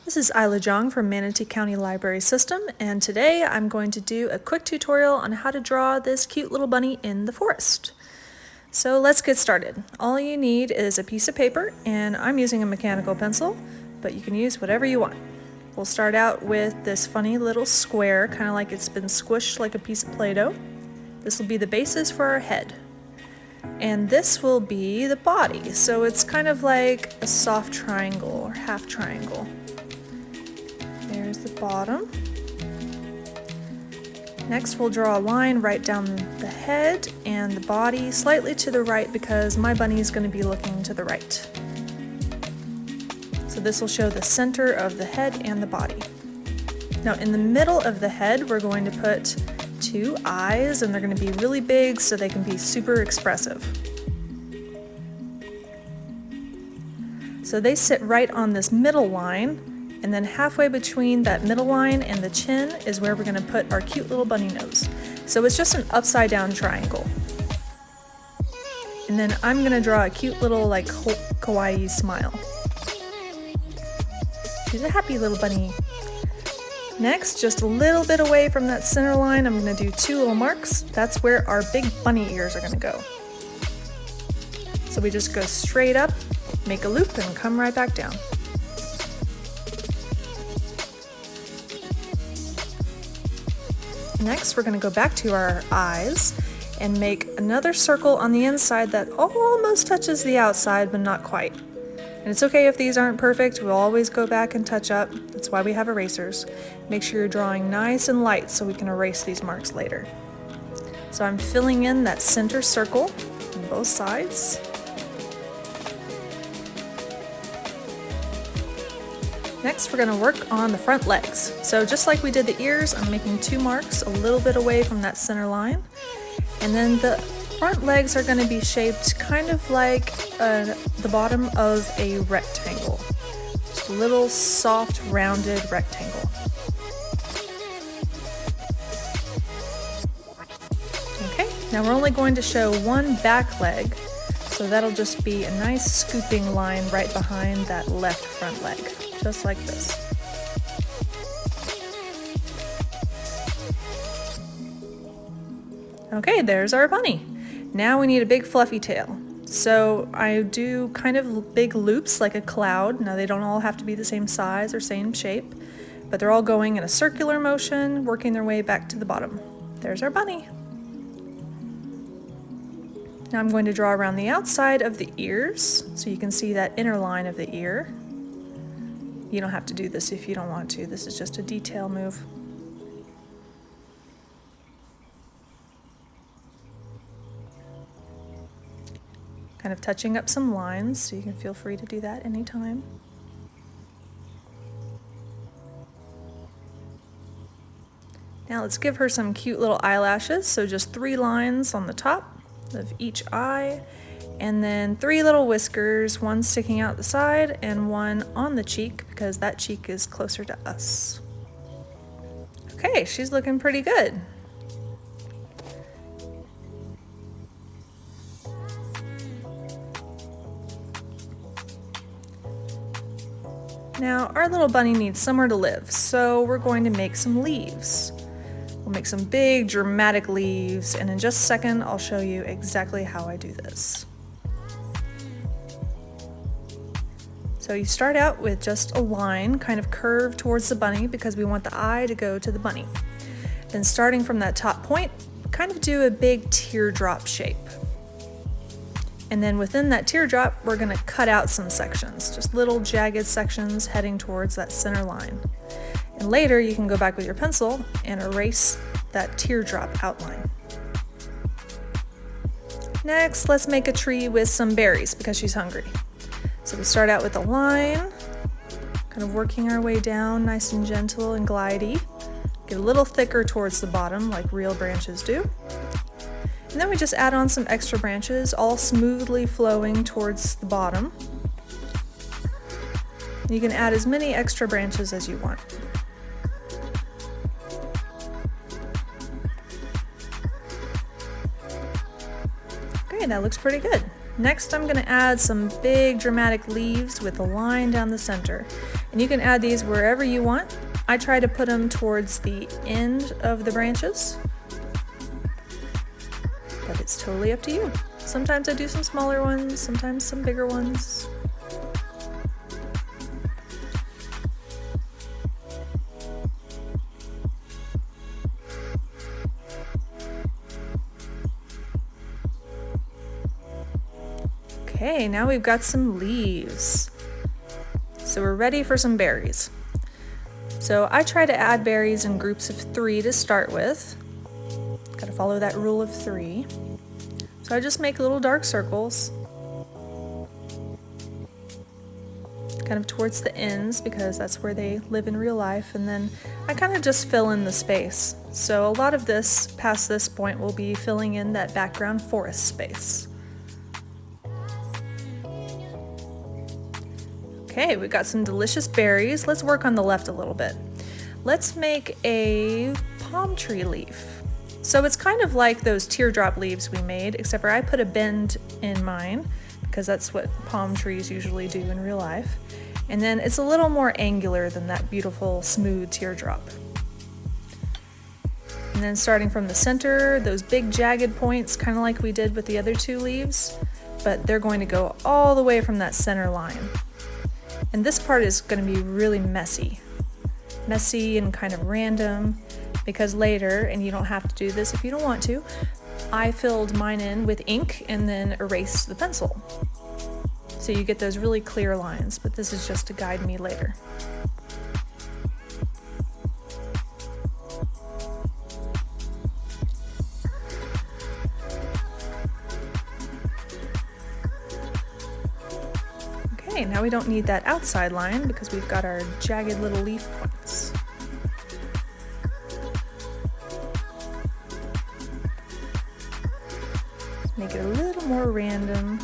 This is Isla Zhang from Manatee County Library System, and today I'm going to do a quick tutorial on how to draw this cute little bunny in the forest. So let's get started. All you need is a piece of paper, and I'm using a mechanical pencil, but you can use whatever you want. We'll start out with this funny little square, kind of like it's been squished like a piece of Play-Doh. This will be the basis for our head. And this will be the body, so it's kind of like a soft triangle or half triangle. There's the bottom. Next we'll draw a line right down the head and the body slightly to the right because my bunny is going to be looking to the right. So this will show the center of the head and the body. Now in the middle of the head we're going to put two eyes, and they're going to be really big so they can be super expressive. So they sit right on this middle line. And then halfway between that middle line and the chin is where we're going to put our cute little bunny nose. So it's just an upside down triangle. And then I'm going to draw a cute little like kawaii smile. She's a happy little bunny. Next, just a little bit away from that center line, I'm going to do two little marks. That's where our big bunny ears are going to go. So we just go straight up, make a loop, and come right back down. Next, we're going to go back to our eyes and make another circle on the inside that almost touches the outside, but not quite. And it's okay if these aren't perfect, we'll always go back and touch up. That's why we have erasers. Make sure you're drawing nice and light so we can erase these marks later. So I'm filling in that center circle on both sides. Next, we're going to work on the front legs. So just like we did the ears, I'm making two marks a little bit away from that center line. And then the front legs are going to be shaped kind of like the bottom of a rectangle. Just a little soft, rounded rectangle. Okay, now we're only going to show one back leg, so that'll just be a nice scooping line right behind that left front leg. Just like this. Okay, there's our bunny. Now we need a big fluffy tail. So I do kind of big loops like a cloud. Now they don't all have to be the same size or same shape, but they're all going in a circular motion, working their way back to the bottom. There's our bunny. Now I'm going to draw around the outside of the ears so you can see that inner line of the ear. You don't have to do this if you don't want to. This is just a detail move. Kind of touching up some lines, so you can feel free to do that anytime. Now let's give her some cute little eyelashes. So just 3 lines on the top of each eye. And then 3 little whiskers, one sticking out the side and one on the cheek because that cheek is closer to us. Okay, she's looking pretty good. Now our little bunny needs somewhere to live, so we're going to make some leaves. We'll make some big dramatic leaves, and in just a second I'll show you exactly how I do this. So you start out with just a line kind of curved towards the bunny because we want the eye to go to the bunny. Then starting from that top point, kind of do a big teardrop shape. And then within that teardrop, we're going to cut out some sections, just little jagged sections heading towards that center line. And later you can go back with your pencil and erase that teardrop outline. Next, let's make a tree with some berries because she's hungry. So we start out with a line, kind of working our way down nice and gentle and glidey. Get a little thicker towards the bottom like real branches do. And then we just add on some extra branches, all smoothly flowing towards the bottom. You can add as many extra branches as you want. Okay, that looks pretty good. Next, I'm going to add some big dramatic leaves with a line down the center. And you can add these wherever you want. I try to put them towards the end of the branches, but it's totally up to you. Sometimes I do some smaller ones, sometimes some bigger ones. Okay, now we've got some leaves. So we're ready for some berries. So I try to add berries in groups of 3 to start with. Gotta follow that rule of 3. So I just make little dark circles, kind of towards the ends because that's where they live in real life, and then I kind of just fill in the space. So a lot of this, past this point, will be filling in that background forest space. Okay, we've got some delicious berries. Let's work on the left a little bit. Let's make a palm tree leaf. So it's kind of like those teardrop leaves we made, except for I put a bend in mine because that's what palm trees usually do in real life. And then it's a little more angular than that beautiful smooth teardrop. And then starting from the center, those big jagged points, kind of like we did with the other 2 leaves, but they're going to go all the way from that center line. And this part is going to be really messy and kind of random, because later, and you don't have to do this if you don't want to, I filled mine in with ink and then erased the pencil. So you get those really clear lines, but this is just to guide me later. Okay, now we don't need that outside line because we've got our jagged little leaf points. Let's make it a little more random.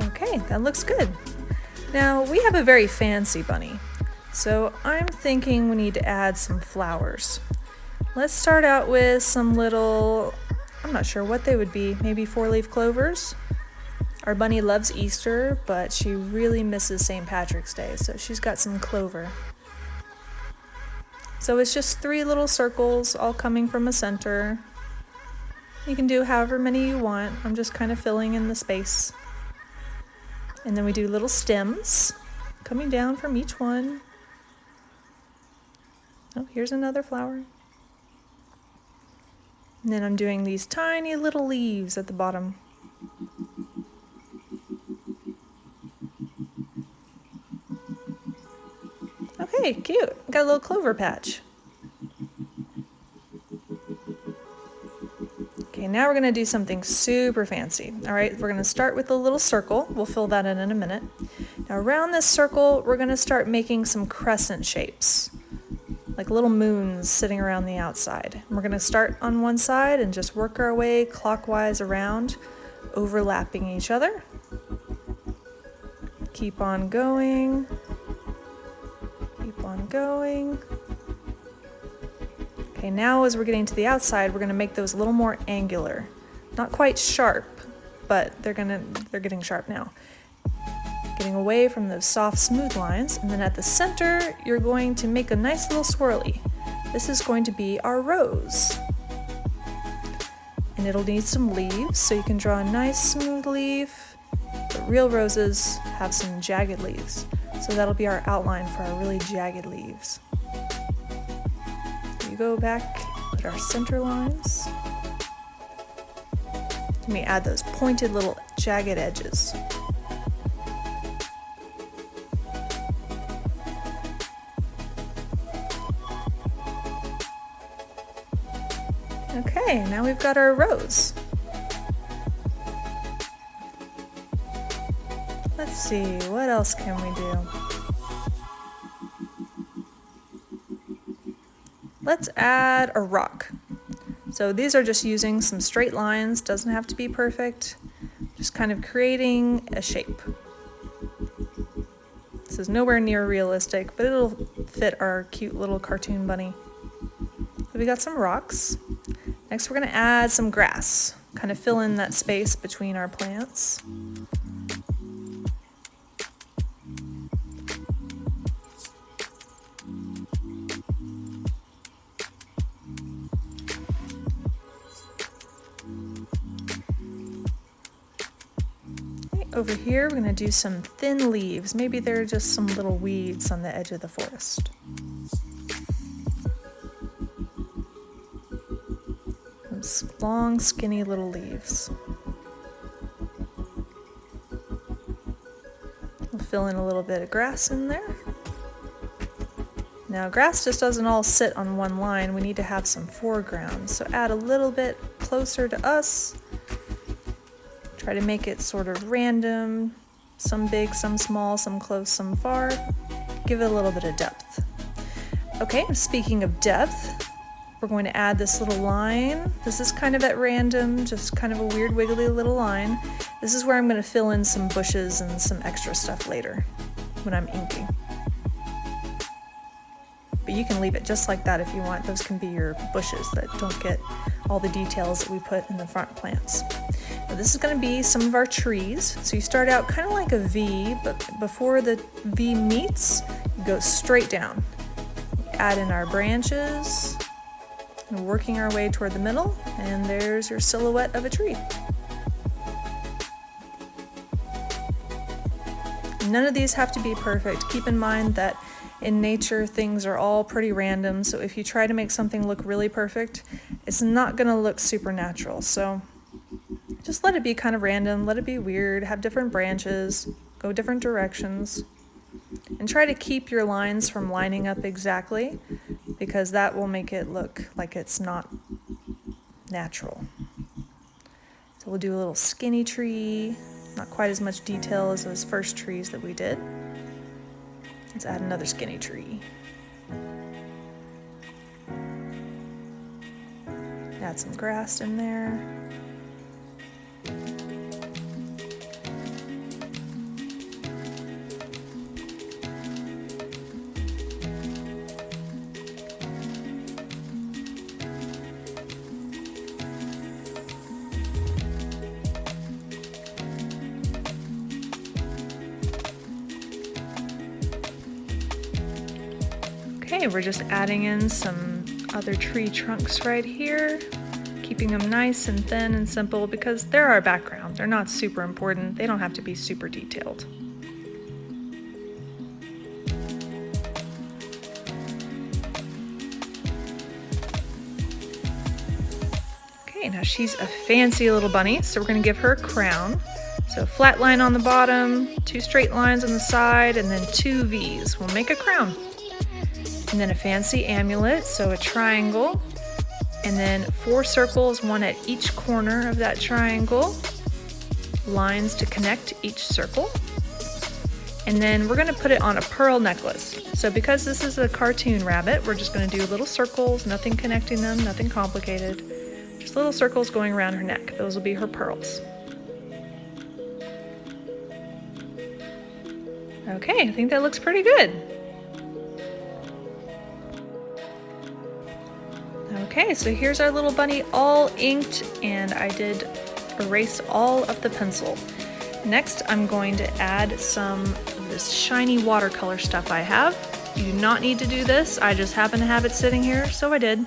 Okay, that looks good. Now we have a very fancy bunny. So I'm thinking we need to add some flowers. Let's start out with some little, I'm not sure what they would be, maybe 4-leaf clovers. Our bunny loves Easter, but she really misses St. Patrick's Day, so she's got some clover. So it's just 3 little circles all coming from a center. You can do however many you want. I'm just kind of filling in the space. And then we do little stems coming down from each one. Oh, here's another flower. And then I'm doing these tiny little leaves at the bottom. Okay, cute. Got a little clover patch. Okay, now we're gonna do something super fancy. All right, we're gonna start with a little circle. We'll fill that in a minute. Now around this circle, we're gonna start making some crescent shapes, like little moons sitting around the outside. And we're gonna start on one side and just work our way clockwise around, overlapping each other. Keep on going. Keep on going. Okay, now as we're getting to the outside, we're going to make those a little more angular. Not quite sharp, but they're getting sharp now. Getting away from those soft, smooth lines, and then at the center, you're going to make a nice little swirly. This is going to be our rose. And it'll need some leaves, so you can draw a nice smooth leaf. But real roses have some jagged leaves, so that'll be our outline for our really jagged leaves. Go back at our center lines. Let me add those pointed little jagged edges. Okay, now we've got our rose. Let's see, what else can we do? Let's add a rock. So these are just using some straight lines, doesn't have to be perfect, just kind of creating a shape. This is nowhere near realistic, but it'll fit our cute little cartoon bunny. we got some rocks. Next we're going to add some grass, kind of fill in that space between our plants. Over here, we're going to do some thin leaves. Maybe they're just some little weeds on the edge of the forest. Those long, skinny little leaves. We'll fill in a little bit of grass in there. Now, grass just doesn't all sit on one line. We need to have some foreground. So add a little bit closer to us. Try to make it sort of random, some big, some small, some close, some far. Give it a little bit of depth. Okay, speaking of depth, we're going to add this little line. This is kind of at random, just kind of a weird wiggly little line. This is where I'm going to fill in some bushes and some extra stuff later when I'm inking. But you can leave it just like that if you want. Those can be your bushes that don't get all the details that we put in the front plants. Now this is going to be some of our trees. So you start out kind of like a V, but before the V meets, you go straight down. Add in our branches, and working our way toward the middle, and there's your silhouette of a tree. None of these have to be perfect. Keep in mind that in nature, things are all pretty random, so if you try to make something look really perfect, it's not going to look super natural. So just let it be kind of random, let it be weird, have different branches, go different directions, and try to keep your lines from lining up exactly, because that will make it look like it's not natural. So we'll do a little skinny tree, not quite as much detail as those first trees that we did. Let's add another skinny tree. Add some grass in there. Okay, we're just adding in some other tree trunks right here, keeping them nice and thin and simple because they're our background. They're not super important. They don't have to be super detailed. Okay, now she's a fancy little bunny, so we're going to give her a crown. So flat line on the bottom, 2 straight lines on the side, and then 2 V's. We'll make a crown. And then a fancy amulet, so a triangle, and then 4 circles, 1 at each corner of that triangle, lines to connect each circle. And then we're going to put it on a pearl necklace. So because this is a cartoon rabbit, we're just going to do little circles, nothing connecting them, nothing complicated. Just little circles going around her neck. Those will be her pearls. Okay, I think that looks pretty good. Okay, so here's our little bunny all inked, and I did erase all of the pencil. Next, I'm going to add some of this shiny watercolor stuff I have. You do not need to do this. I just happen to have it sitting here, so I did.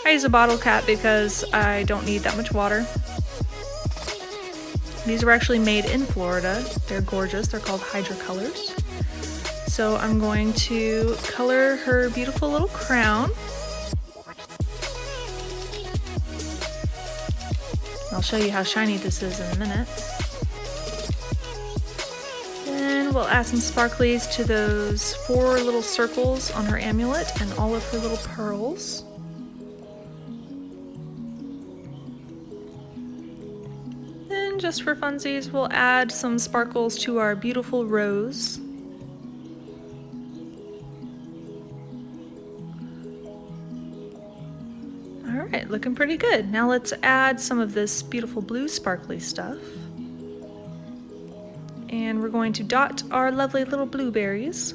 I use a bottle cap because I don't need that much water. These were actually made in Florida. They're gorgeous. They're called Hydrocolors. So I'm going to color her beautiful little crown. I'll show you how shiny this is in a minute. Then we'll add some sparklies to those 4 little circles on her amulet and all of her little pearls. Then just for funsies, we'll add some sparkles to our beautiful rose. Alright, looking pretty good. Now let's add some of this beautiful blue sparkly stuff. And we're going to dot our lovely little blueberries.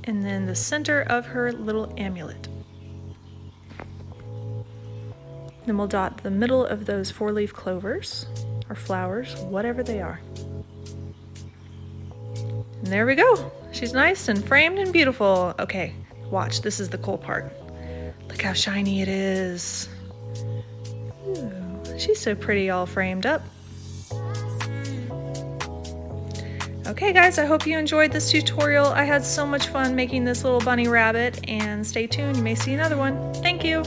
and then the center of her little amulet. Then we'll dot the middle of those 4-leaf clovers, or flowers, whatever they are. And there we go. She's nice and framed and beautiful. Okay, watch, this is the cool part. Look how shiny it is. Ooh, she's so pretty all framed up. Okay guys, I hope you enjoyed this tutorial. I had so much fun making this little bunny rabbit, and stay tuned, you may see another one. Thank you.